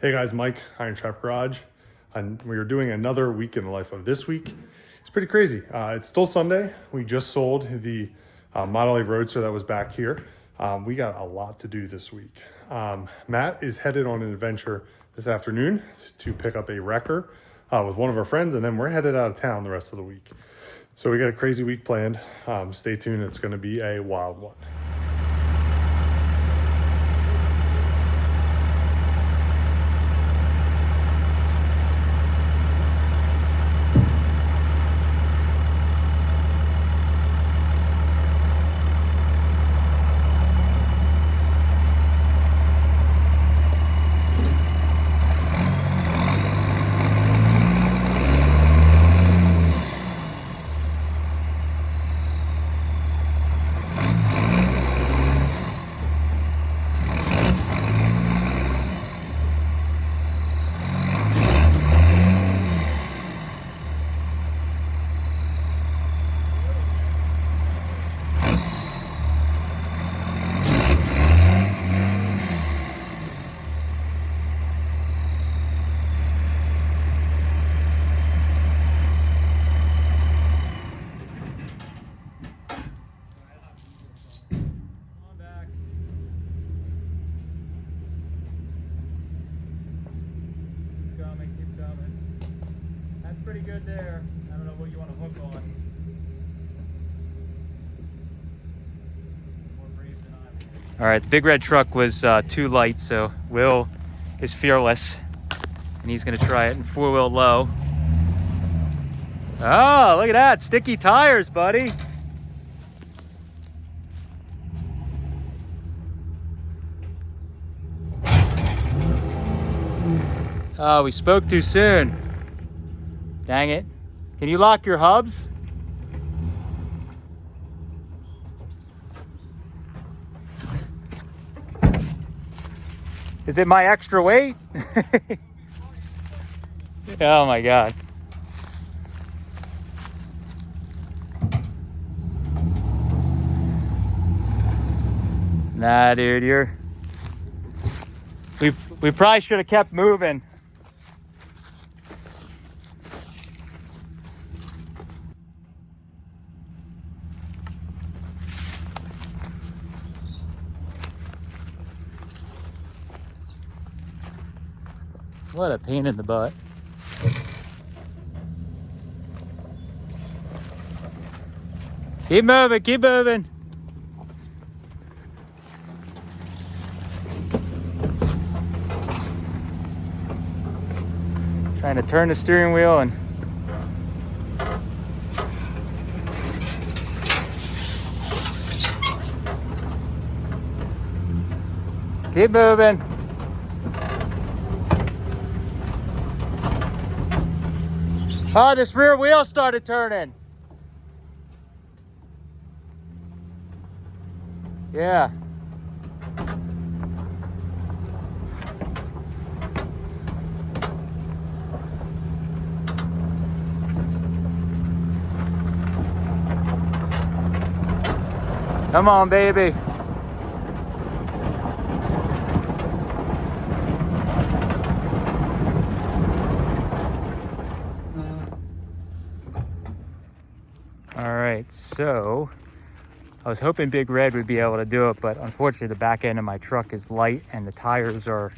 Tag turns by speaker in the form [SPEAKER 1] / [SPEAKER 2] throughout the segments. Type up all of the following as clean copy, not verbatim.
[SPEAKER 1] Hey guys, Mike, IronTrap Garage, and we are doing another week in the life of this week. It's pretty crazy. It's still Sunday. We just sold the Model A Roadster that was back here. We got a lot to do this week. Matt is headed on an adventure this afternoon to pick up a wrecker with one of our friends, and then we're headed out of town the rest of the week. So we got a crazy week planned. Stay tuned. It's going to be a wild one.
[SPEAKER 2] Pretty good there. I don't know what you want to hook on. More brave than I. All right, the big red truck was too light, so Will is fearless, and he's going to try it in four-wheel low. Oh, look at that. Sticky tires, buddy. Oh, we spoke too soon. Dang it. Can you lock your hubs? Is it my extra weight? Oh my God. Nah, dude, we probably should have kept moving. What a pain in the butt. Keep moving, keep moving. Trying to turn the steering wheel and keep moving. Oh, this rear wheel started turning. Yeah. Come on, baby. All right, so I was hoping Big Red would be able to do it, but unfortunately the back end of my truck is light and the tires are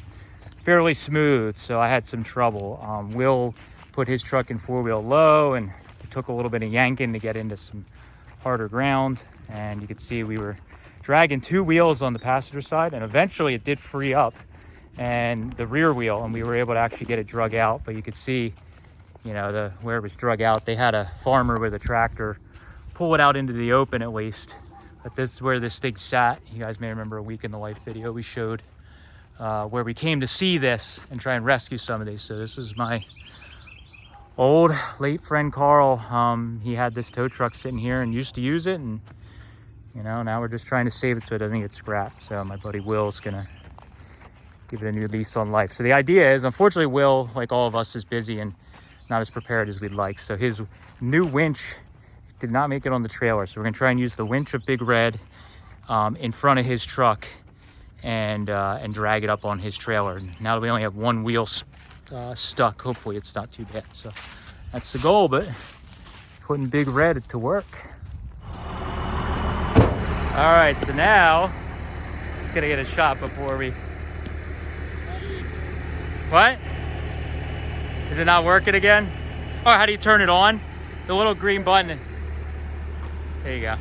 [SPEAKER 2] fairly smooth, so I had some trouble. Will put his truck in four-wheel low, and it took a little bit of yanking to get into some harder ground, and you could see we were dragging two wheels on the passenger side, and eventually it did free up and the rear wheel, and we were able to actually get it drug out. But you could see, you know, where it was drug out, they had a farmer with a tractor pull it out into the open at least. But this is where this thing sat. You guys may remember a week in the life video we showed where we came to see this and try and rescue some of these. So this is my old late friend Carl. He had this tow truck sitting here and used to use it, and you know, now we're just trying to save it so it doesn't get scrapped. So my buddy Will's gonna give it a new lease on life. So the idea is, unfortunately, Will, like all of us, is busy and not as prepared as we'd like. So his new winch did not make it on the trailer. So we're gonna try and use the winch of Big Red in front of his truck and drag it up on his trailer. Now that we only have one wheel stuck, hopefully it's not too bad. So that's the goal, but putting Big Red to work. All right, so now just gonna get a shot before we. What? Is it not working again? Or how do you turn it on? The little green button. There you go.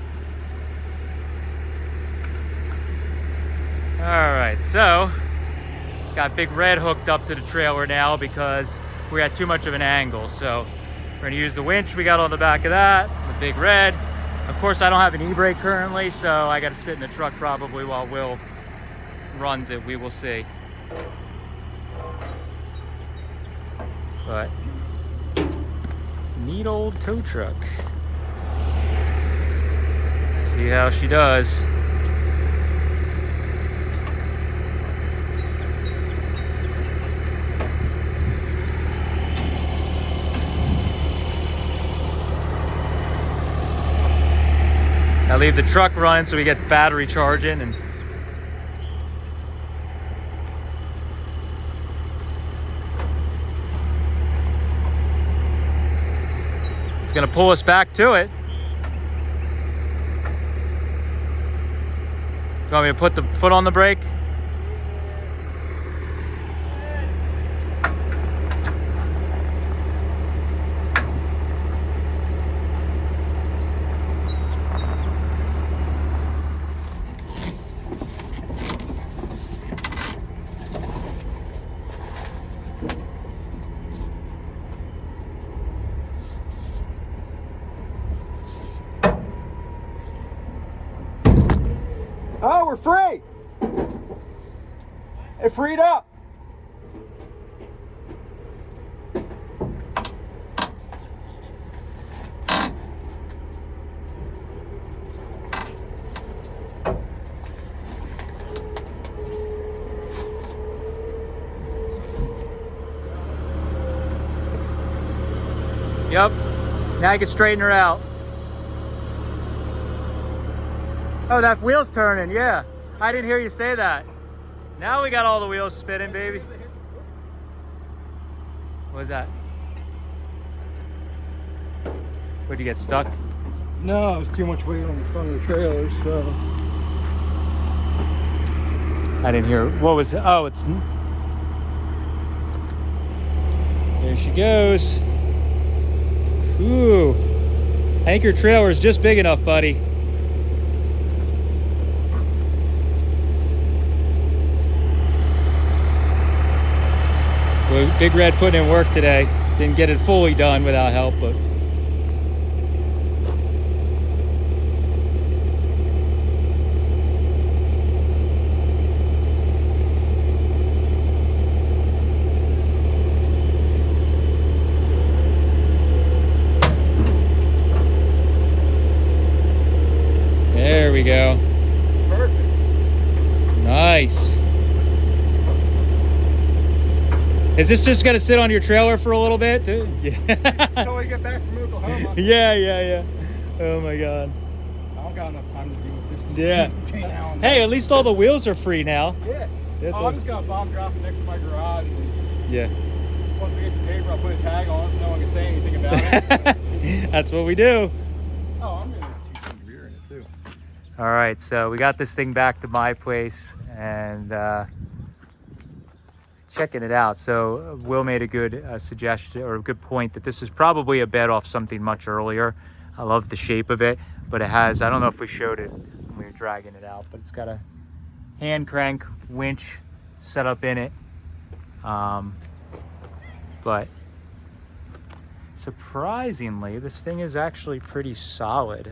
[SPEAKER 2] All right, so got Big Red hooked up to the trailer now because we're at too much of an angle. So we're gonna use the winch we got on the back of that, the Big Red. Of course, I don't have an e-brake currently, so I gotta sit in the truck probably while Will runs it. We will see. But neat old tow truck. See how she does. I leave the truck running so we get battery charging, and it's gonna pull us back to it. You want me to put the foot on the brake?
[SPEAKER 3] Oh, we're free! It freed up!
[SPEAKER 2] Yep. Now you can straighten her out. Oh, that wheel's turning, yeah. I didn't hear you say that. Now we got all the wheels spinning, baby. What was that? Where'd you get stuck?
[SPEAKER 3] No, it was too much weight on the front of the trailer, so.
[SPEAKER 2] I didn't hear. What was it? Oh, it's. There she goes. Ooh. I think your trailer's just big enough, buddy. Well, Big Red putting in work today. Didn't get it fully done without help, but. There we go.
[SPEAKER 3] Perfect.
[SPEAKER 2] Nice. Is this just gonna sit on your trailer for a little bit, too? Yeah.
[SPEAKER 3] Until we get back from Oklahoma.
[SPEAKER 2] Yeah. Oh my God.
[SPEAKER 3] I don't got enough time to deal with this.
[SPEAKER 2] Yeah.
[SPEAKER 3] between now and
[SPEAKER 2] Hey,
[SPEAKER 3] then.
[SPEAKER 2] at least all the wheels are free now.
[SPEAKER 3] Yeah.
[SPEAKER 2] That's
[SPEAKER 3] I'm just gonna bomb drop it next to my garage. And
[SPEAKER 2] Yeah.
[SPEAKER 3] once we get the paper, I'll put a tag on it so no one can say anything about it.
[SPEAKER 2] That's what we do.
[SPEAKER 3] Oh, I'm gonna teach some rear in it too.
[SPEAKER 2] All right, so we got this thing back to my place and checking it out. So Will made a good suggestion or a good point that this is probably a bed off something much earlier. I love the shape of it, but it has, I don't know if we showed it when we were dragging it out, but it's got a hand crank winch set up in it. But surprisingly, this thing is actually pretty solid.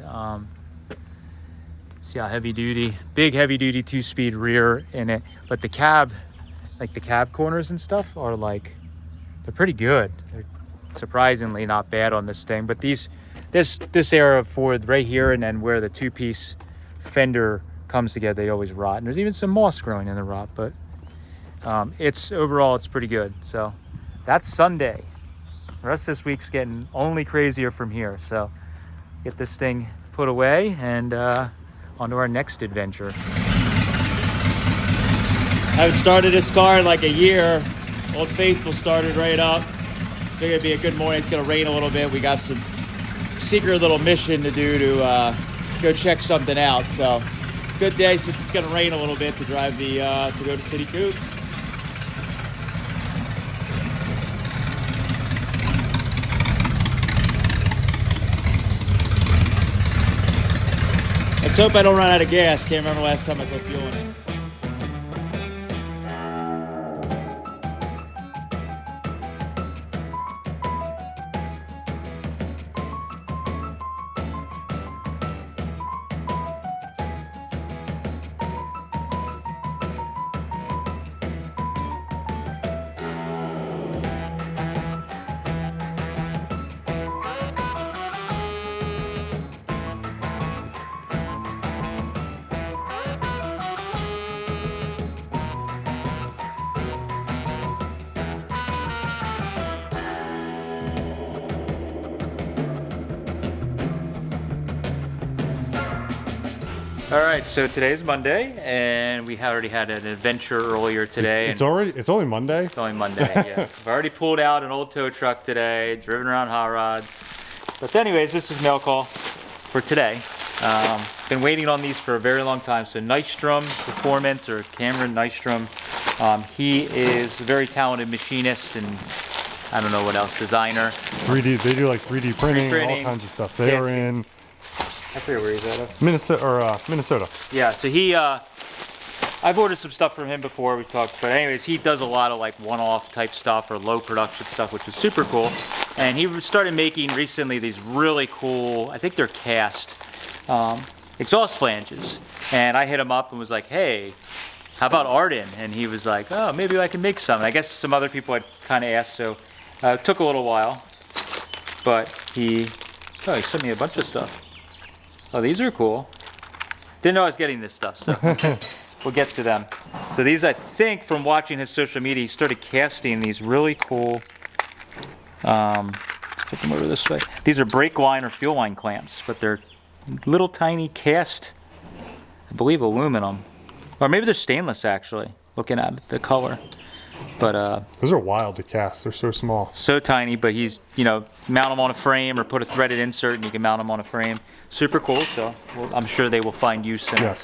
[SPEAKER 2] See how heavy duty, big heavy duty 2-speed rear in it, but the cab, like the cab corners and stuff are like, they're pretty good. They're surprisingly not bad on this thing, but this area of Ford right here and then where the 2-piece fender comes together, they always rot. And there's even some moss growing in the rot, but overall it's pretty good. So that's Sunday. The rest of this week's getting only crazier from here. So get this thing put away and on to our next adventure. haven't started this car in like a year. Old Faithful started right up. Figured it'd be a good morning. It's gonna rain a little bit. We got some secret little mission to do to go check something out. So good day since it's gonna rain a little bit to drive the to go to City Coupe. Let's hope I don't run out of gas. Can't remember last time I put fuel in it. All right, so today's Monday, and we already had an adventure earlier today.
[SPEAKER 1] It's only Monday?
[SPEAKER 2] It's only Monday, yeah. We've already pulled out an old tow truck today, driven around hot rods. But anyways, this is mail call for today. Been waiting on these for a very long time. So Nystrom Performance, or Cameron Nystrom. He is a very talented machinist and I don't know what else, designer.
[SPEAKER 1] 3D, they do like 3D printing, all kinds of stuff. They are in...
[SPEAKER 2] I forget where he's out of.
[SPEAKER 1] Minnesota.
[SPEAKER 2] Yeah, so he, I've ordered some stuff from him before, we talked, but anyways, he does a lot of like one-off type stuff or low production stuff, which is super cool. And he started making recently these really cool, I think they're cast, exhaust flanges. And I hit him up and was like, hey, how about Arden? And he was like, oh, maybe I can make some. And I guess some other people had kind of asked, so it took a little while. But he sent me a bunch of stuff. Oh, these are cool. Didn't know I was getting this stuff, so we'll get to them. So these, I think, from watching his social media, he started casting these really cool, put them over this way. These are brake line or fuel line clamps, but they're little tiny cast, I believe aluminum. Or maybe they're stainless, actually, looking at the color. But
[SPEAKER 1] those are wild to cast. They're so small.
[SPEAKER 2] So tiny, but he's, mount them on a frame or put a threaded insert and you can mount them on a frame. Super cool, so I'm sure they will find use in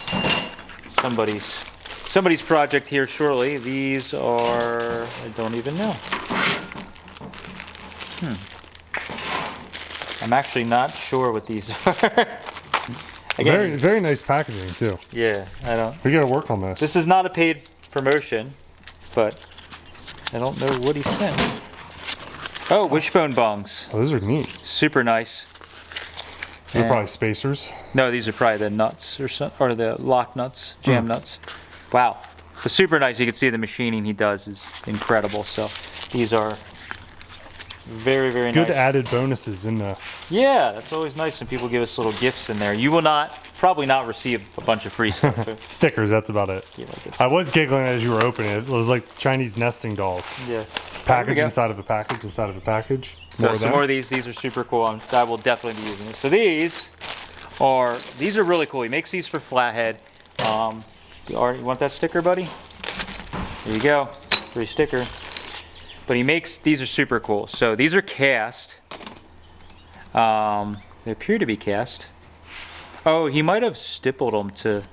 [SPEAKER 2] somebody's project here shortly. These are, I don't even know. I'm actually not sure what these are. Again,
[SPEAKER 1] very nice packaging too.
[SPEAKER 2] Yeah, I don't.
[SPEAKER 1] We gotta work on this.
[SPEAKER 2] This is not a paid promotion, but I don't know what he sent. Oh, wishbone bongs.
[SPEAKER 1] Oh, those are neat.
[SPEAKER 2] Super nice.
[SPEAKER 1] They're probably spacers.
[SPEAKER 2] No, these are probably the nuts or the lock nuts, jam nuts. Wow. So super nice. You can see the machining he does is incredible. So these are very, very nice.
[SPEAKER 1] Good added bonuses in the...
[SPEAKER 2] Yeah, that's always nice when people give us little gifts in there. You will probably not receive a bunch of free stuff.
[SPEAKER 1] Stickers, that's about it.
[SPEAKER 2] Yeah, like
[SPEAKER 1] I was giggling as you were opening it. It was like Chinese nesting dolls.
[SPEAKER 2] Yeah.
[SPEAKER 1] Package inside of a package inside of a package.
[SPEAKER 2] So some more of these. These are super cool. I will definitely be using these. So these are really cool. He makes these for flathead. You want that sticker, buddy? There you go. Free sticker. But he makes, these are super cool. So these are cast. They appear to be cast. Oh, he might have stippled them he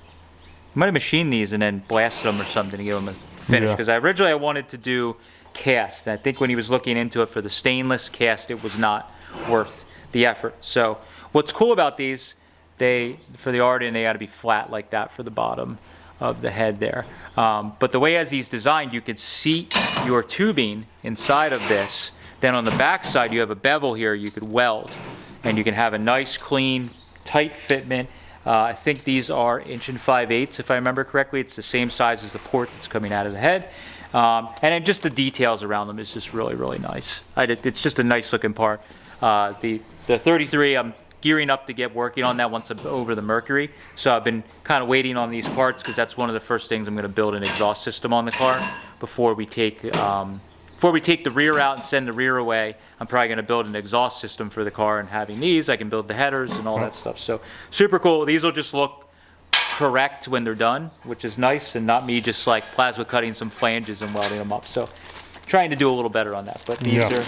[SPEAKER 2] might have machined these and then blasted them or something to give them a finish. Because originally I wanted to do cast. I think when he was looking into it for the stainless cast, it was not worth the effort. So what's cool about these, for the Arden, they got to be flat like that for the bottom of the head there. But the way as he's designed, you could seat your tubing inside of this. Then on the back side, you have a bevel here you could weld. And you can have a nice, clean, tight fitment. I think these are 1 5/8 if I remember correctly. It's the same size as the port that's coming out of the head. And then just the details around them is just really, really nice. It's just a nice looking part. The 33, I'm gearing up to get working on that once I'm over the Mercury. So I've been kind of waiting on these parts because that's one of the first things I'm going to build an exhaust system on the car before we take the rear out and send the rear away. I'm probably going to build an exhaust system for the car, and having these, I can build the headers and all that stuff. So super cool. These will just look correct when they're done, which is nice, and not me just like plasma cutting some flanges and welding them up. So trying to do a little better on that, but these are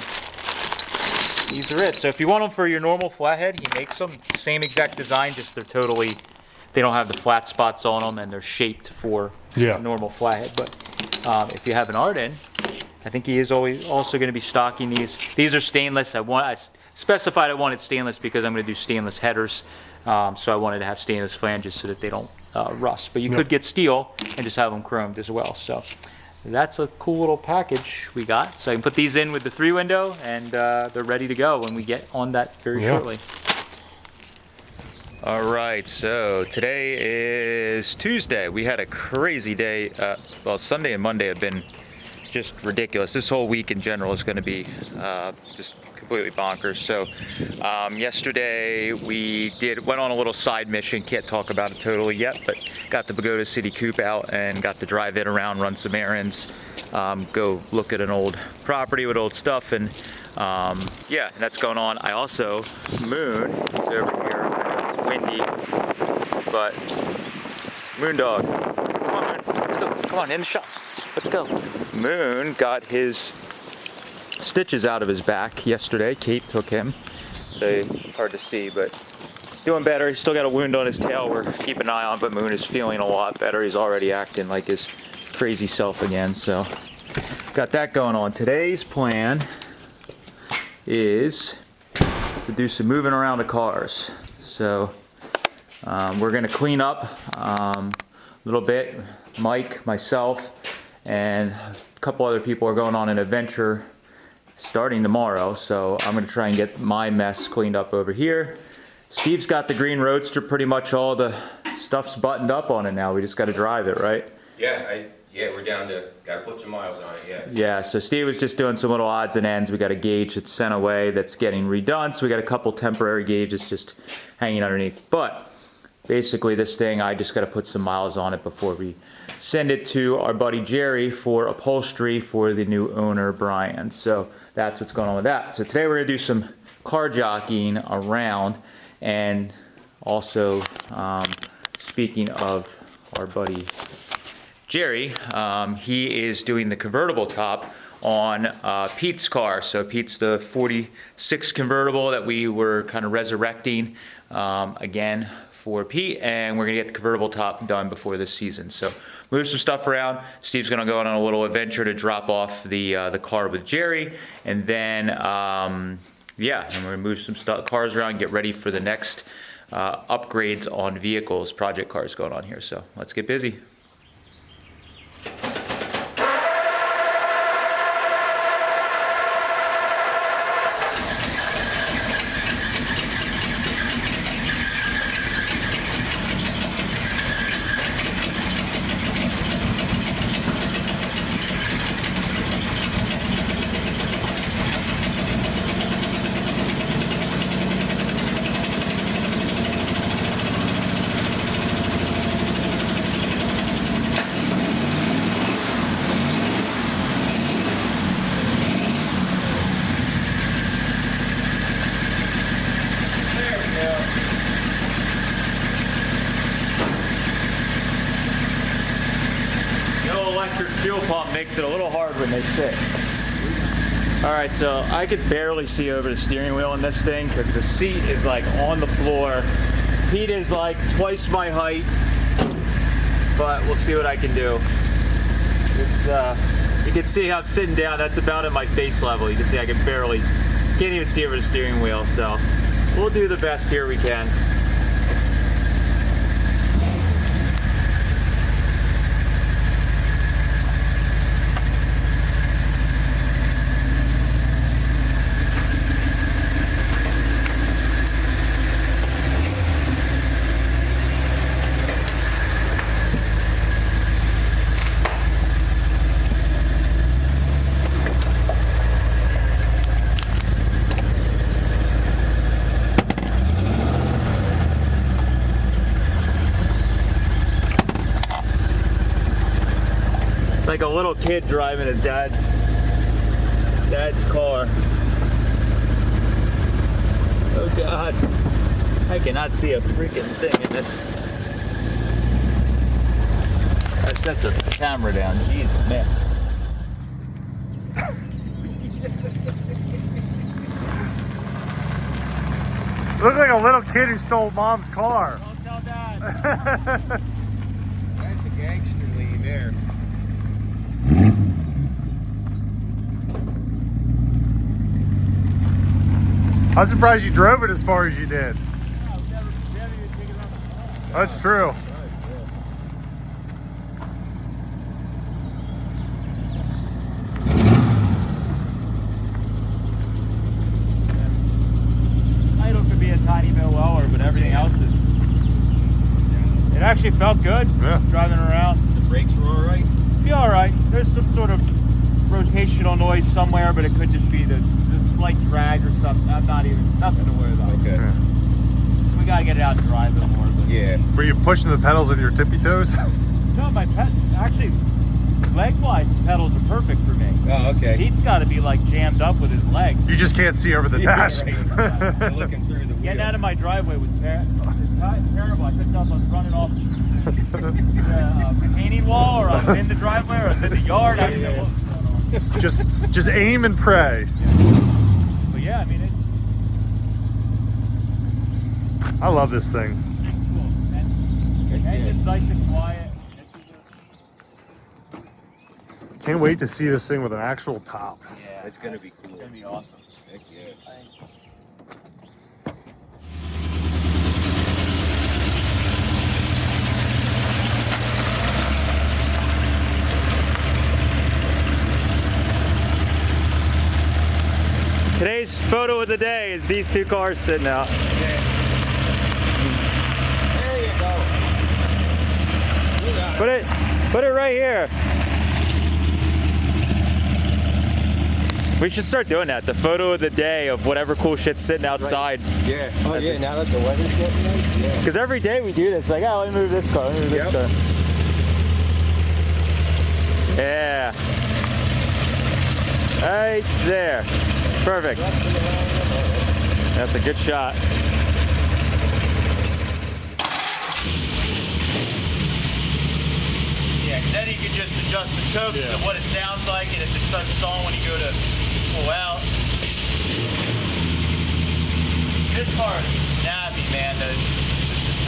[SPEAKER 2] it. So if you want them for your normal flathead, he makes them same exact design, just they don't have the flat spots on them, and they're shaped for a normal flathead. But if you have an Arden, I think he is also going to be stocking these. These are stainless. I specified I wanted stainless because I'm going to do stainless headers. So I wanted to have stainless flanges so that they don't rust. But you could get steel and just have them chromed as well. So that's a cool little package we got. So I can put these in with the 3-window, and they're ready to go when we get on that very shortly. All right, so today is Tuesday. We had a crazy day. Well, Sunday and Monday have been just ridiculous. This whole week in general is going to be just completely bonkers. So yesterday we went on a little side mission. Can't talk about it totally yet, but got the Pagoda City Coupe out and got to drive it around, run some errands, go look at an old property with old stuff, and yeah, that's going on. I also, Moon is over here. It's windy, but Moon Dog, come on, Moon, let's go. Come on, in the shop. Let's go. Moon got his stitches out of his back yesterday. Kate took him, so it's hard to see, but doing better. He's still got a wound on his tail we're keeping an eye on, but Moon is feeling a lot better. He's already acting like his crazy self again, so got that going on. Today's plan is to do some moving around the cars. So we're gonna clean up a little bit. Mike, myself, and a couple other people are going on an adventure starting tomorrow, so I'm going to try and get my mess cleaned up over here. Steve's got the green Roadster, pretty much all the stuff's buttoned up on it now. We just got to drive it, right?
[SPEAKER 4] Yeah, we're down to, gotta put some miles on it,
[SPEAKER 2] Yeah, so Steve was just doing some little odds and ends. We got a gauge that's sent away that's getting redone, so we got a couple temporary gauges just hanging underneath. But basically this thing, I just got to put some miles on it before we send it to our buddy Jerry for upholstery for the new owner, Brian. So that's what's going on with that. So today we're going to do some car jockeying around, and also speaking of our buddy Jerry, he is doing the convertible top on Pete's car. So Pete's the 46 convertible that we were kind of resurrecting again for Pete, and we're gonna get the convertible top done before this season. So move some stuff around. Steve's gonna go on a little adventure to drop off the car with Jerry, and then yeah, and we're gonna move some cars around, get ready for the next upgrades on vehicles, project cars going on here. So let's get busy. Fuel pump makes it a little hard when they sit. All right, so I could barely see over the steering wheel in this thing because the seat is like on the floor. Pete is like twice my height, but we'll see what I can do. It's you can see I'm sitting down. That's about at my face level. You can see I can't even see over the steering wheel. So we'll do the best here we can. Like a little kid driving his dad's car. Oh God, I cannot see a freaking thing in this.
[SPEAKER 3] gotta set the camera down. Jesus, man.
[SPEAKER 1] Look like a little kid who stole mom's car.
[SPEAKER 3] Don't tell Dad. That's a gangster lean there.
[SPEAKER 1] I'm surprised you drove it as far as you did.
[SPEAKER 3] Yeah, we haven't even taken it off the car.
[SPEAKER 1] That's true.
[SPEAKER 3] Idle could be a tiny bit lower, but everything else is. It actually felt good.
[SPEAKER 1] Yeah.
[SPEAKER 3] Driving around.
[SPEAKER 4] The brakes were all right.
[SPEAKER 3] Feel all right. There's some sort of rotational noise somewhere, but it could just be the slight drag or something. I'm not even nothing to worry about.
[SPEAKER 4] Okay.
[SPEAKER 1] Yeah.
[SPEAKER 3] We gotta get it out and drive it more. But
[SPEAKER 4] Yeah.
[SPEAKER 1] Were you pushing the pedals with your tippy toes?
[SPEAKER 3] no, my pet actually leg-wise the pedals are perfect for me.
[SPEAKER 4] Oh, okay.
[SPEAKER 3] He's got to be like jammed up with his legs.
[SPEAKER 1] You just can't see over the dash.
[SPEAKER 4] You're looking through the wheel.
[SPEAKER 3] Getting out of my driveway was terrible. I couldn't tell if I was running off the retaining wall, or I was in the driveway, or I was in the yard. I didn't know what was going on.
[SPEAKER 1] just aim and pray.
[SPEAKER 3] But yeah, I mean,
[SPEAKER 1] I love this thing.
[SPEAKER 3] it's cool. Engine's nice and quiet.
[SPEAKER 1] Can't wait to see this thing with an actual top.
[SPEAKER 3] Yeah,
[SPEAKER 4] It's gonna be cool.
[SPEAKER 3] It's gonna be awesome.
[SPEAKER 4] Heck yeah.
[SPEAKER 3] Today's photo of the day is these two cars sitting out.
[SPEAKER 4] There you go.
[SPEAKER 3] Put it right here. We should start doing that. The photo of the day of whatever cool shit's sitting outside.
[SPEAKER 4] Yeah. Oh yeah. Now that the weather's getting nice. Yeah.
[SPEAKER 3] Because every day we do this. Like, oh, let me move this car. Let me move this
[SPEAKER 4] Yep.
[SPEAKER 3] car. Yeah. Right there. Perfect. That's a good shot. Yeah, then you can just adjust the choke to what it sounds like, and if it starts stalling when you go to pull out. This car is snappy, man. The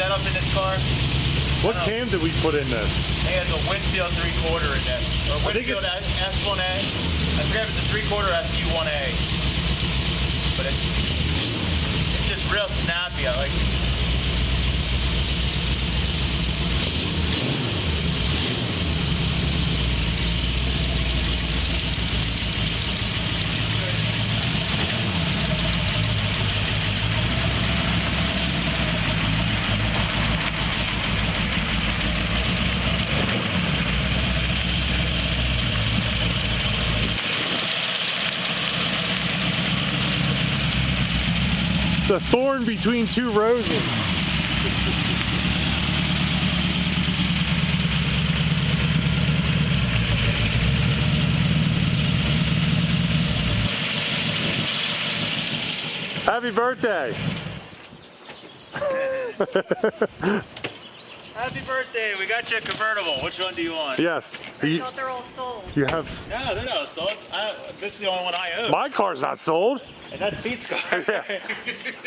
[SPEAKER 3] setup in this car.
[SPEAKER 1] What cam did we put in this?
[SPEAKER 3] It has a Winfield 3/4 in this. Or
[SPEAKER 1] I think
[SPEAKER 3] Winfield
[SPEAKER 1] it's-
[SPEAKER 3] S1A. I forget if it's a 3/4 SU1A. But it's just real snappy. I like it.
[SPEAKER 1] It's a thorn between two roses. Happy birthday.
[SPEAKER 3] Happy birthday. We got you a convertible. Which one do you want?
[SPEAKER 1] Yes.
[SPEAKER 5] I thought they're all sold.
[SPEAKER 1] You have.
[SPEAKER 3] No, they're not sold. This is the only one I own.
[SPEAKER 1] My car's not sold.
[SPEAKER 3] And that's Pete's car.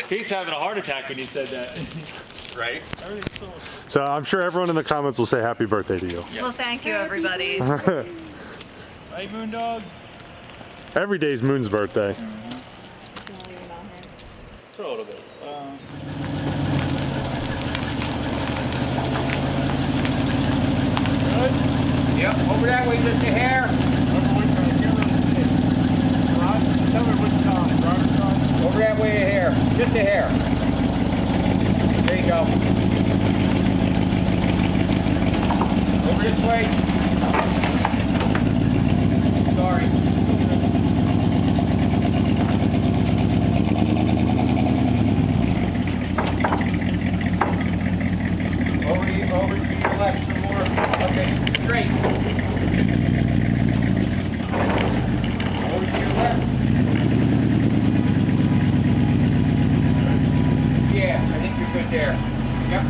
[SPEAKER 3] Pete's having a heart attack when he said that.
[SPEAKER 4] Right.
[SPEAKER 3] Everything's sold.
[SPEAKER 1] So I'm sure everyone in the comments will say happy birthday to you.
[SPEAKER 5] Well, thank you, everybody.
[SPEAKER 3] Hey, Moondog.
[SPEAKER 1] Every day's Moon's birthday.
[SPEAKER 3] Throw a little bit.
[SPEAKER 4] Yep. Over that way, just a hair.
[SPEAKER 3] Tell me which side, driver's side?
[SPEAKER 4] Over that way, a hair. Just a hair. There you go. Over this way. Sorry. Over to your left some more. Okay, straight. Over to your left. Yeah, I think you're good there. Yep.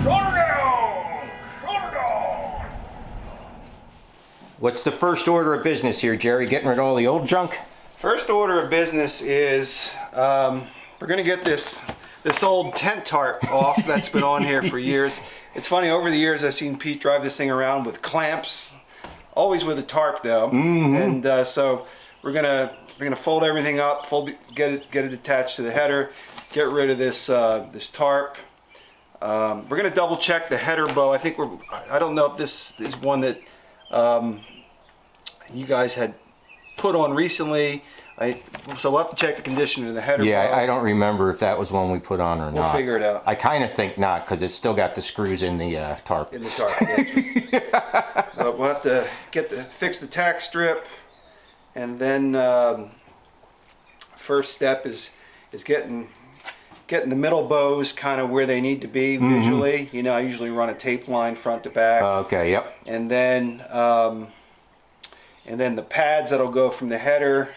[SPEAKER 4] Slow down!
[SPEAKER 6] What's the first order of business here, Jerry? Getting rid of all the old junk?
[SPEAKER 7] First order of business is we're gonna get this old tent tarp off that's been on here for years. It's funny, over the years I've seen Pete drive this thing around with clamps, always with a tarp though. And so we're gonna fold everything up, get it attached to the header, get rid of this this tarp. We're gonna double check the header bow. I don't know if this is one that you guys had put on recently. So we'll have to check the condition of the header bow.
[SPEAKER 6] I don't remember if that was one we put on or not.
[SPEAKER 7] We'll figure it out.
[SPEAKER 6] I kind of think not, because it's still got the screws in the tarp.
[SPEAKER 7] In the tarp, yeah. But we'll have to fix the tack strip, and then first step is getting the middle bows kind of where they need to be visually. You know, I usually run a tape line front to back.
[SPEAKER 6] Okay, yep.
[SPEAKER 7] And then the pads that'll go from the header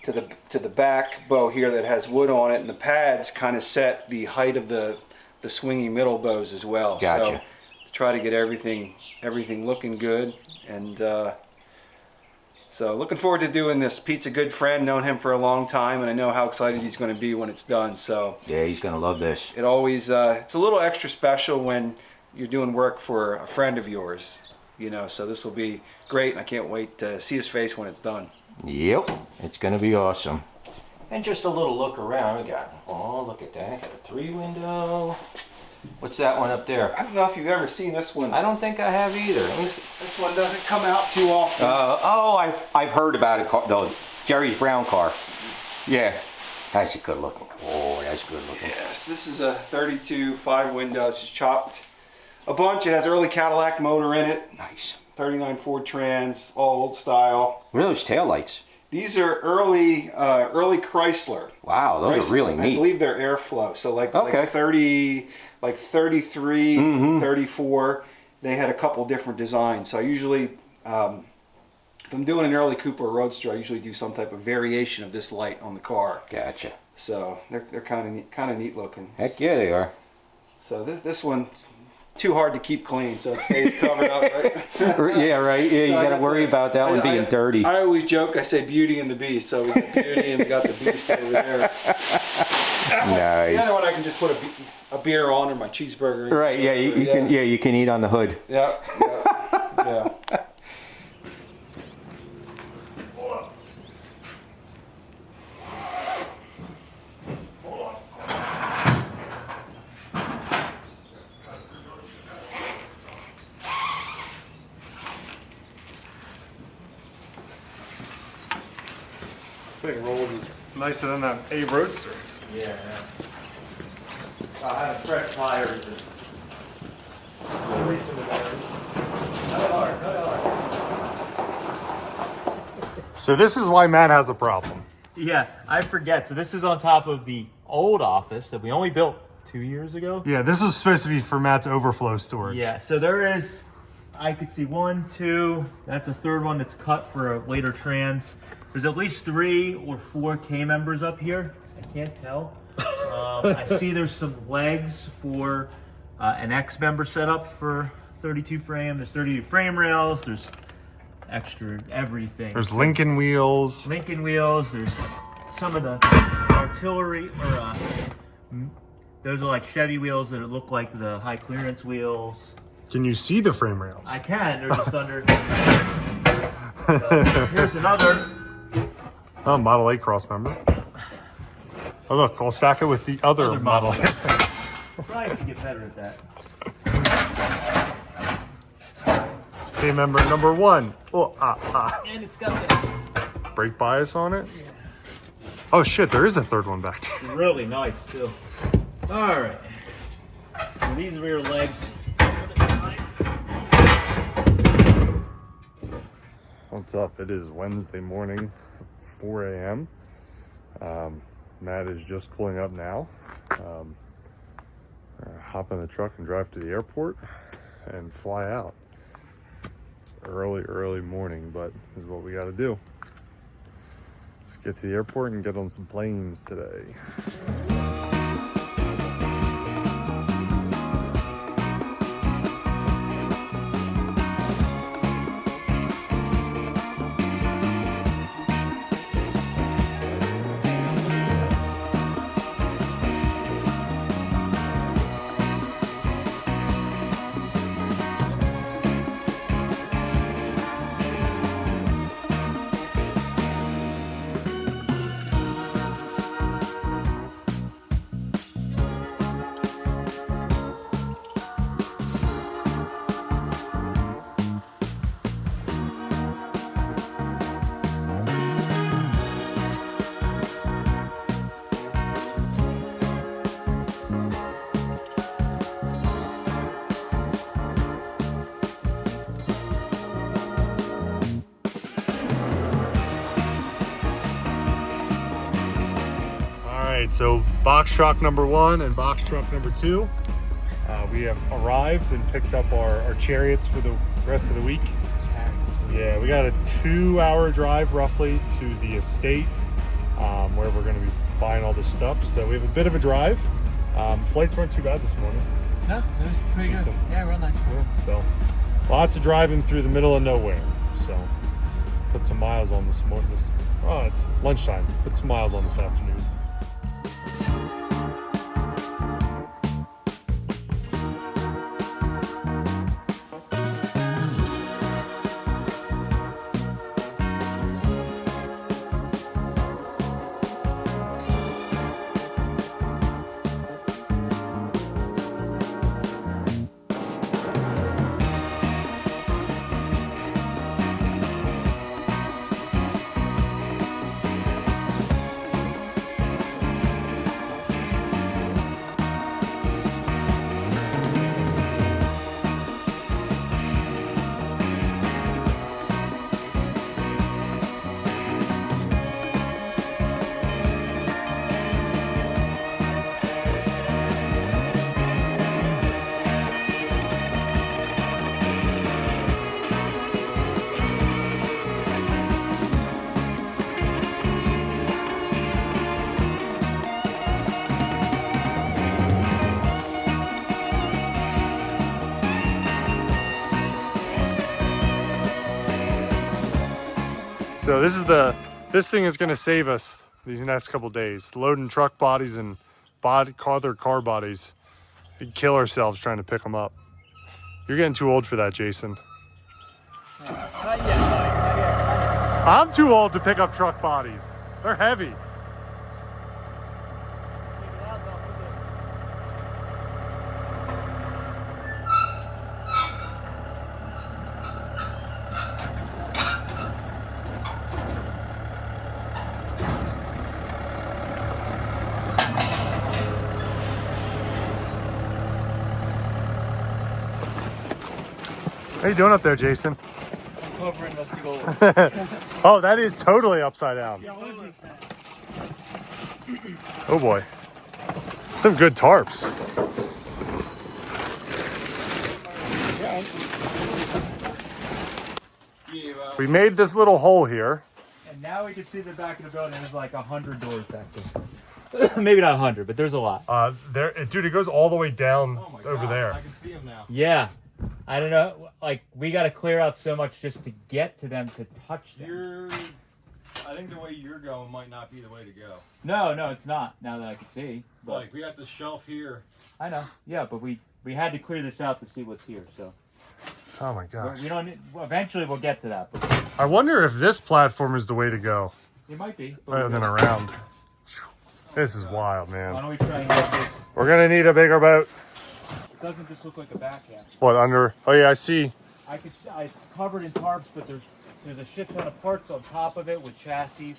[SPEAKER 7] to the back bow here that has wood on it, and the pads kind of set the height of the swinging middle bows as well.
[SPEAKER 6] Gotcha.
[SPEAKER 7] So to try to get everything looking good, and so looking forward to doing this. Pete's a good friend, known him for a long time, and I know how excited he's going to be when it's done. So
[SPEAKER 6] yeah, he's gonna love this.
[SPEAKER 7] it always it's a little extra special when you're doing work for a friend of yours, you know. So this will be great, and I can't wait to see his face when it's done.
[SPEAKER 6] Yep, it's gonna be awesome. And just a little look around. We got, oh, look at that. Got a 3-window. What's that one up there?
[SPEAKER 7] I don't know if you've ever seen this one.
[SPEAKER 6] I don't think I have either.
[SPEAKER 7] This one doesn't come out too often.
[SPEAKER 6] I've heard about it. Though Jerry's brown car. Yeah, that's a good looking. Oh, that's good looking.
[SPEAKER 7] Yes, this is a 32 5-window. It's just chopped a bunch. It has early Cadillac motor in it.
[SPEAKER 6] Nice.
[SPEAKER 7] 39 Ford Trans, all old style.
[SPEAKER 6] What are those taillights?
[SPEAKER 7] These are early Chrysler.
[SPEAKER 6] Wow, those are really neat.
[SPEAKER 7] I believe they're airflow. So like 33, 34. They had a couple different designs. So I usually, if I'm doing an early coupe or Roadster, I usually do some type of variation of this light on the car.
[SPEAKER 6] Gotcha.
[SPEAKER 7] So they're kind of neat looking.
[SPEAKER 6] Heck yeah, they are.
[SPEAKER 7] So this one's too hard to keep clean, so it stays covered up, right?
[SPEAKER 6] Yeah, right. Yeah, you
[SPEAKER 7] So I
[SPEAKER 6] got to
[SPEAKER 7] got
[SPEAKER 6] worry about that one being dirty.
[SPEAKER 7] I always joke, I say Beauty and the Beast. So we got Beauty and we got the Beast over there.
[SPEAKER 6] Nice.
[SPEAKER 7] The other one I can just put a beer on or my cheeseburger.
[SPEAKER 6] Right. Yeah, you can eat on the hood.
[SPEAKER 7] Yeah.
[SPEAKER 1] This thing rolls is nicer than that A Roadster.
[SPEAKER 3] Yeah. I have fresh tires.
[SPEAKER 1] So this is why Matt has a problem.
[SPEAKER 3] Yeah, I forget. So this is on top of the old office that we only built 2 years ago.
[SPEAKER 1] Yeah, this is supposed to be for Matt's overflow storage.
[SPEAKER 3] Yeah, so there is, I could see 1, 2, that's a third one that's cut for a later trans. There's at least 3 or 4 K members up here. I can't tell. I see there's some legs for an X member setup for 32 frame. There's 32 frame rails. There's extra everything.
[SPEAKER 1] There's Lincoln wheels.
[SPEAKER 3] Lincoln wheels. There's some of the artillery, or those are like Chevy wheels that look like the high clearance wheels.
[SPEAKER 1] Can you see the frame rails?
[SPEAKER 3] I can. They're just under. Here's another.
[SPEAKER 1] Oh, Model A cross member. Oh, look, I'll stack it with the other Model A.
[SPEAKER 3] Probably have to get better at that.
[SPEAKER 1] K member number 1. Oh,
[SPEAKER 3] And it's got the
[SPEAKER 1] brake bias on it. Oh shit, there is a third one back there.
[SPEAKER 3] really nice too. All right. So these rear legs.
[SPEAKER 1] What's up? It is Wednesday morning, 4 a.m. Matt is just pulling up now. Hop in the truck and drive to the airport and fly out. It's early morning, but this is what we got to do. Let's get to the airport and get on some planes today. right, so box truck number 1 and box truck number 2. We have arrived and picked up our chariots for the rest of the week. Yeah, we got a 2-hour drive roughly to the estate where we're going to be buying all this stuff. So we have a bit of a drive. Flights weren't too bad this morning.
[SPEAKER 4] No, it was pretty good.
[SPEAKER 1] Decent.
[SPEAKER 4] Yeah, real nice.
[SPEAKER 1] So lots of driving through the middle of nowhere. So let's put some miles on this morning. Oh, it's lunchtime. Put some miles on this afternoon. So this thing is going to save us these next couple days. Loading truck bodies and other car bodies. We'd kill ourselves trying to pick them up. You're getting too old for that, Jason.
[SPEAKER 3] Not yet, buddy.
[SPEAKER 1] I'm too old to pick up truck bodies. They're heavy. How you doing up there, Jason?
[SPEAKER 3] I'm covering Rusty Gold.
[SPEAKER 1] Oh, that is totally upside down. Oh boy. Some good tarps. We made this little hole here.
[SPEAKER 3] And now we can see the back of the building. There's like 100 doors back there. Maybe not 100, but there's a lot.
[SPEAKER 1] Dude, it goes all the way down over there.
[SPEAKER 3] I can see them now. Yeah. I don't know. Like, we got to clear out so much just to get to them to touch them.
[SPEAKER 8] I think the way you're going might not be the way to go.
[SPEAKER 3] No, it's not. Now that I can see. But
[SPEAKER 8] Like, we got the shelf here.
[SPEAKER 3] I know. Yeah, but we had to clear this out to see what's here. So
[SPEAKER 1] Oh my gosh.
[SPEAKER 3] we don't. Eventually, we'll get to that. But
[SPEAKER 1] I wonder if this platform is the way to go
[SPEAKER 3] it might be.
[SPEAKER 1] rather than around. This is wild,
[SPEAKER 3] Why
[SPEAKER 1] man.
[SPEAKER 3] don't we try and get this?
[SPEAKER 1] We're gonna need a bigger boat.
[SPEAKER 3] It doesn't just look like a backhand.
[SPEAKER 1] What, under? Oh yeah, I see.
[SPEAKER 3] I could. It's covered in tarps, but there's a shit ton of parts on top of it with chassis.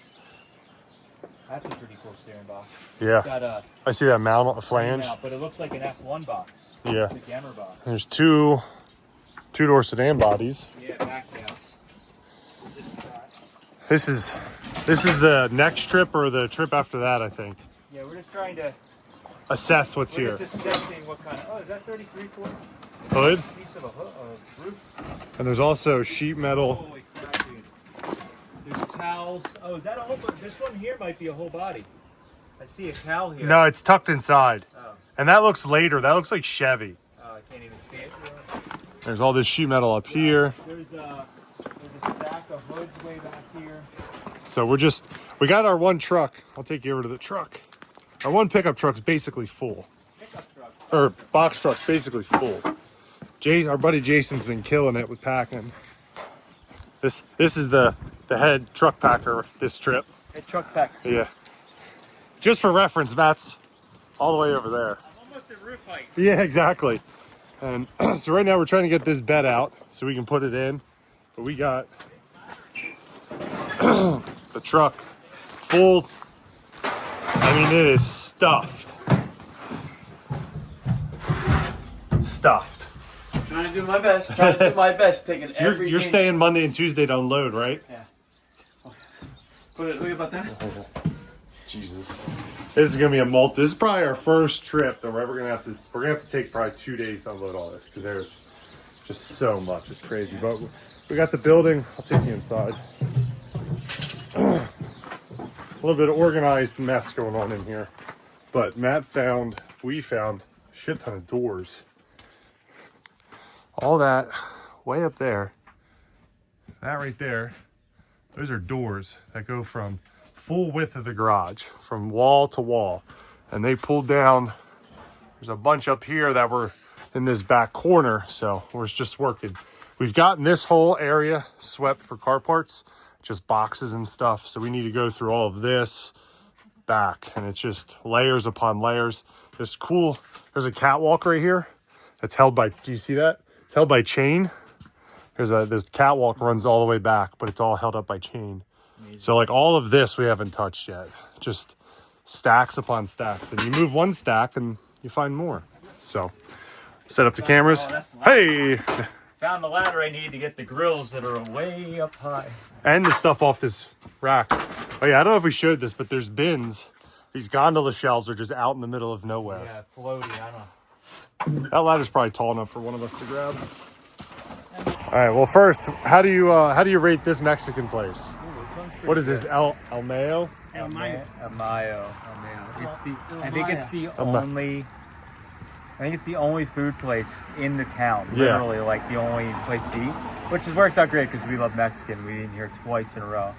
[SPEAKER 3] That's a pretty cool steering box.
[SPEAKER 1] Yeah,
[SPEAKER 3] It's got a
[SPEAKER 1] I see that mount, a flange.
[SPEAKER 3] mount, but it looks like an F1 box.
[SPEAKER 1] Yeah.
[SPEAKER 3] It's a Gemmer box.
[SPEAKER 1] There's two-door sedan bodies.
[SPEAKER 3] Yeah, back mounts.
[SPEAKER 1] This is the next trip or the trip after that, I think.
[SPEAKER 3] Yeah, we're just trying to.
[SPEAKER 1] Assess what's
[SPEAKER 3] We're
[SPEAKER 1] here.
[SPEAKER 3] just assessing what kind of. Oh, is that 33/4
[SPEAKER 1] Hood,
[SPEAKER 3] piece of a roof?
[SPEAKER 1] and there's also sheet metal.
[SPEAKER 3] Holy crap, dude. There's towels. Oh, is that a whole? This one here might be a whole body. I see a cowl here.
[SPEAKER 1] No, it's tucked inside.
[SPEAKER 3] Oh,
[SPEAKER 1] And that looks later. That looks like Chevy.
[SPEAKER 3] I can't even see it.
[SPEAKER 1] There's all this sheet metal up here.
[SPEAKER 3] There's a stack of hoods way back here.
[SPEAKER 1] So we got our one truck. I'll take you over to the truck. Our one pickup truck's basically full.
[SPEAKER 3] Pickup truck.
[SPEAKER 1] Or box truck's basically full. Our buddy Jason's been killing it with packing. This is the head truck packer this trip.
[SPEAKER 3] Hey, truck pack.
[SPEAKER 1] Yeah. Just for reference, Matt's all the way over there.
[SPEAKER 3] I'm almost at roof height.
[SPEAKER 1] Yeah, exactly. And so right now we're trying to get this bed out so we can put it in. But we got the truck full. I mean, it is stuffed. Stuffed.
[SPEAKER 4] Trying to do my best. Trying to do my best. Taking every.
[SPEAKER 1] You're
[SPEAKER 4] inch.
[SPEAKER 1] staying Monday and Tuesday to unload, right?
[SPEAKER 4] Yeah. Look about that.
[SPEAKER 1] Jesus. This is gonna be this is probably our first trip that we're ever gonna have to take probably 2 days to unload all this because there's just so much. It's crazy. But we got the building. I'll take you inside. A little bit of organized mess going on in here. But we found a shit ton of doors. All that way up there, that right there, those are doors that go from full width of the garage, from wall to wall. And they pulled down, there's a bunch up here that were in this back corner, so we're just working. We've gotten this whole area swept for car parts, just boxes and stuff. So we need to go through all of this back, and it's just layers upon layers. There's a catwalk right here that's held by, do you see that? It's held by chain. This catwalk runs all the way back, but it's all held up by chain. Amazing. So like all of this we haven't touched yet. Just stacks upon stacks. And you move one stack and you find more. So set up the cameras. Hey!
[SPEAKER 3] Found the ladder I need to get the grills that are way up high.
[SPEAKER 1] And the stuff off this rack. Oh yeah, I don't know if we showed this, but there's bins. These gondola shelves are just out in the middle of nowhere.
[SPEAKER 3] Yeah, floaty, I don't know.
[SPEAKER 1] That ladder's probably tall enough for one of us to grab. All right, well first, how do you rate this Mexican place? What is this, El Mayo?
[SPEAKER 3] El Mayo. It's I think it's the only food place in the town. Literally, like the only place to eat, which works out great because we love Mexican. We eat here twice in a row.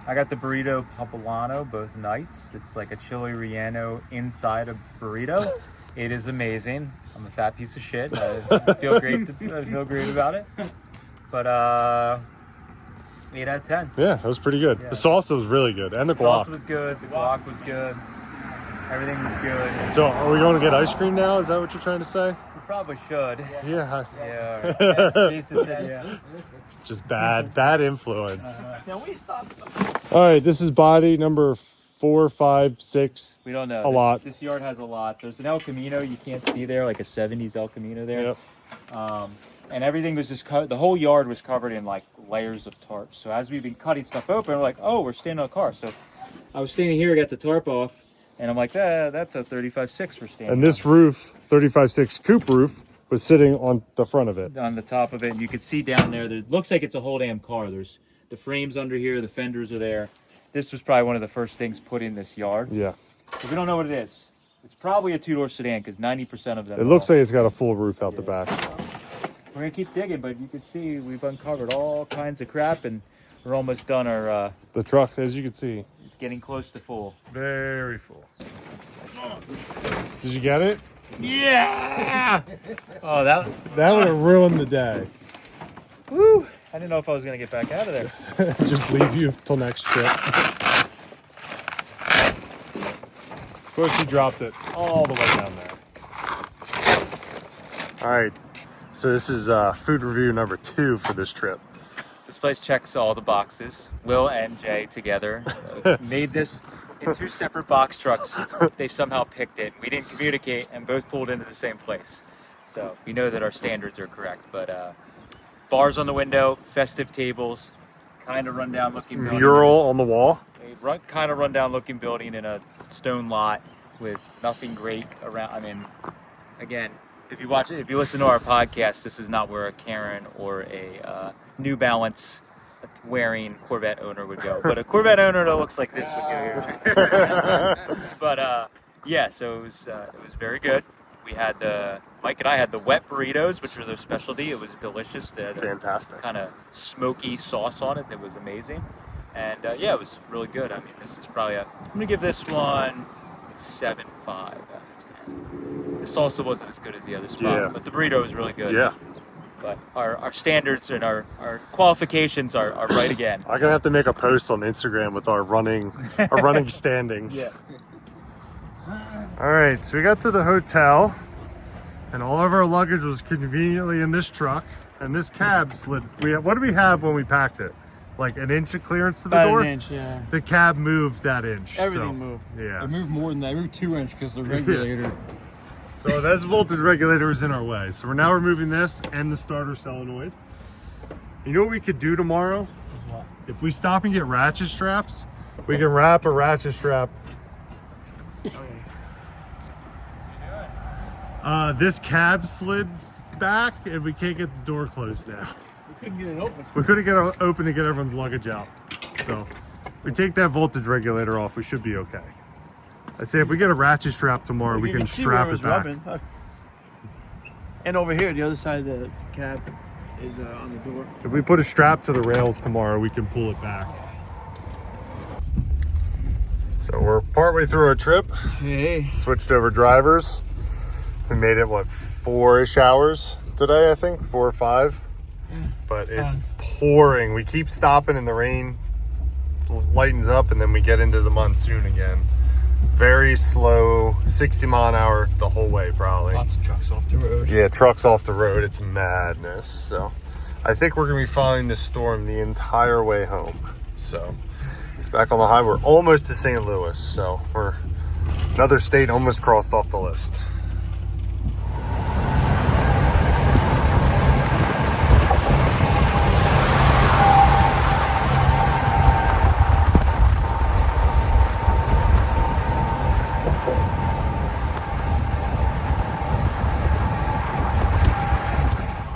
[SPEAKER 3] I got the burrito poblano both nights. It's like a chili relleno inside a burrito. It is amazing. I'm a fat piece of shit. I feel great. I feel great about it. But 8 out of 10.
[SPEAKER 1] Yeah, that was pretty good. Yeah. The salsa was really good, and the guac.
[SPEAKER 3] The salsa was good. The guac was good. Everything was good.
[SPEAKER 1] So, are we going to get ice cream now? Is that what you're trying to say?
[SPEAKER 3] We probably should.
[SPEAKER 1] Yeah.
[SPEAKER 3] Yeah.
[SPEAKER 1] Just bad influence. Can we stop? All right, this is body number 4, 5, 6.
[SPEAKER 3] We don't know.
[SPEAKER 1] A lot.
[SPEAKER 3] This yard has a lot. There's an El Camino you can't see there, like a 70s El Camino there.
[SPEAKER 1] Yep.
[SPEAKER 3] And everything was just the whole yard was covered in like layers of tarps. So as we've been cutting stuff open, we're like, oh, we're standing on a car. So I was standing here, got the tarp off, and I'm like, that's a 35.6 we're standing.
[SPEAKER 1] And this roof, 35.6 coupe roof, was sitting on the front of it.
[SPEAKER 3] On the top of it, and you can see down there. It looks like it's a whole damn car. There's the frames under here, the fenders are there. This was probably one of the first things put in this yard.
[SPEAKER 1] Yeah.
[SPEAKER 3] But we don't know what it is. It's probably a 2-door sedan because 90% of them.
[SPEAKER 1] It looks like it's got a full roof out the back.
[SPEAKER 3] We're gonna keep digging, but you can see we've uncovered all kinds of crap, and we're almost done.
[SPEAKER 1] The truck, as you can see,
[SPEAKER 3] it's getting close to full.
[SPEAKER 1] Very full. Did you get it?
[SPEAKER 3] Yeah! Oh, that
[SPEAKER 1] would have ruined the day.
[SPEAKER 3] Woo! I didn't know if I was gonna get back out of there.
[SPEAKER 1] Just leave you till next trip. Of course, you dropped it all the way down there. All right. So this is food review number 2 for this trip.
[SPEAKER 3] This place checks all the boxes. Will and Jay together made this in 2 separate box trucks. They somehow picked it. We didn't communicate and both pulled into the same place. So we know that our standards are correct. But bars on the window, festive tables, kind of rundown looking building.
[SPEAKER 1] Mural on the wall.
[SPEAKER 3] A kind of rundown looking building in a stone lot with nothing great around. I mean, again, if you listen to our podcast, this is not where a Karen or a New Balance wearing Corvette owner would go. But a Corvette owner that looks like this would go here. But yeah, so it was very good. We had Mike and I had the wet burritos, which were their specialty. It was delicious. They had
[SPEAKER 1] fantastic
[SPEAKER 3] kind of smoky sauce on it that was amazing. And yeah, it was really good. I mean, this is probably I'm gonna give this one 7.5 out of 10. The salsa wasn't as good as the other spot, but the burrito was really good.
[SPEAKER 1] Yeah.
[SPEAKER 3] But our standards and our qualifications are right again.
[SPEAKER 1] I'm gonna have to make a post on Instagram with our running standings.
[SPEAKER 3] Yeah.
[SPEAKER 1] All right, so we got to the hotel, and all of our luggage was conveniently in this truck, and this cab slid. What did we have when we packed it? Like an inch of clearance to the door?
[SPEAKER 9] An inch, yeah.
[SPEAKER 1] The cab moved that inch.
[SPEAKER 9] Everything moved.
[SPEAKER 1] Yeah.
[SPEAKER 9] It moved more than that. It moved 2 inch because the regulator.
[SPEAKER 1] So this voltage regulator is in our way. So we're now removing this and the starter solenoid. You know what we could do tomorrow?
[SPEAKER 9] What?
[SPEAKER 1] If we stop and get ratchet straps, we can wrap a ratchet strap This cab slid back and we can't get the door closed now.
[SPEAKER 9] We couldn't get it open.
[SPEAKER 1] We couldn't get it open to get everyone's luggage out. So we take that voltage regulator off, we should be okay. I say if we get a ratchet strap tomorrow, we can strap it back.
[SPEAKER 9] Rubbing. And over here, the other side of the cab is on the door.
[SPEAKER 1] If we put a strap to the rails tomorrow, we can pull it back. So we're partway through our trip.
[SPEAKER 9] Hey.
[SPEAKER 1] Switched over drivers. We made it, what, 4-ish hours today, I think? 4 or 5. But it's pouring. We keep stopping and the rain lightens up and then we get into the monsoon again. Very slow, 60 mile an hour the whole way probably.
[SPEAKER 9] Lots of trucks off the road.
[SPEAKER 1] Yeah, trucks off the road. It's madness. So I think we're going to be following this storm the entire way home. So back on the highway, we're almost to St. Louis. So we're another state almost crossed off the list.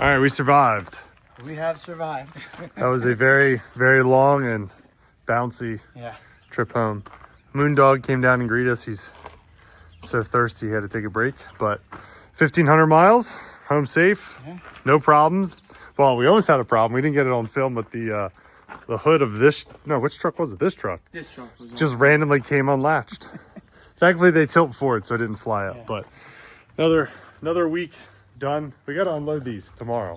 [SPEAKER 1] All right, we survived.
[SPEAKER 9] We have survived.
[SPEAKER 1] That was a very, very long and bouncy trip home. Moondog came down and greeted us. He's so thirsty he had to take a break. But 1,500 miles, home safe, no problems. Well, we almost had a problem. We didn't get it on film, but the hood of this, no, which truck was it? This truck.
[SPEAKER 9] This truck was
[SPEAKER 1] just randomly came unlatched. Thankfully, they tilt forward, so it didn't fly up. But another week done. We got to unload these tomorrow.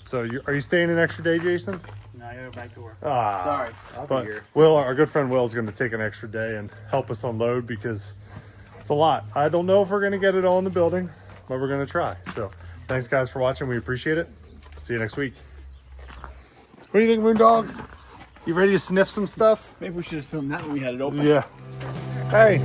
[SPEAKER 1] So are you staying an extra day, Jason?
[SPEAKER 9] No, I gotta go back to work.
[SPEAKER 1] Sorry.
[SPEAKER 9] I'll
[SPEAKER 1] But
[SPEAKER 9] be here.
[SPEAKER 1] Will, our good friend Will, is going to take an extra day and help us unload because it's a lot. I don't know if we're going to get it all in the building, but we're going to try. So thanks, guys, for watching. We appreciate it. See you next week. What do you think, Moondog? You ready to sniff some stuff?
[SPEAKER 9] Maybe we should have filmed that when we had it open.
[SPEAKER 1] Yeah. Hey.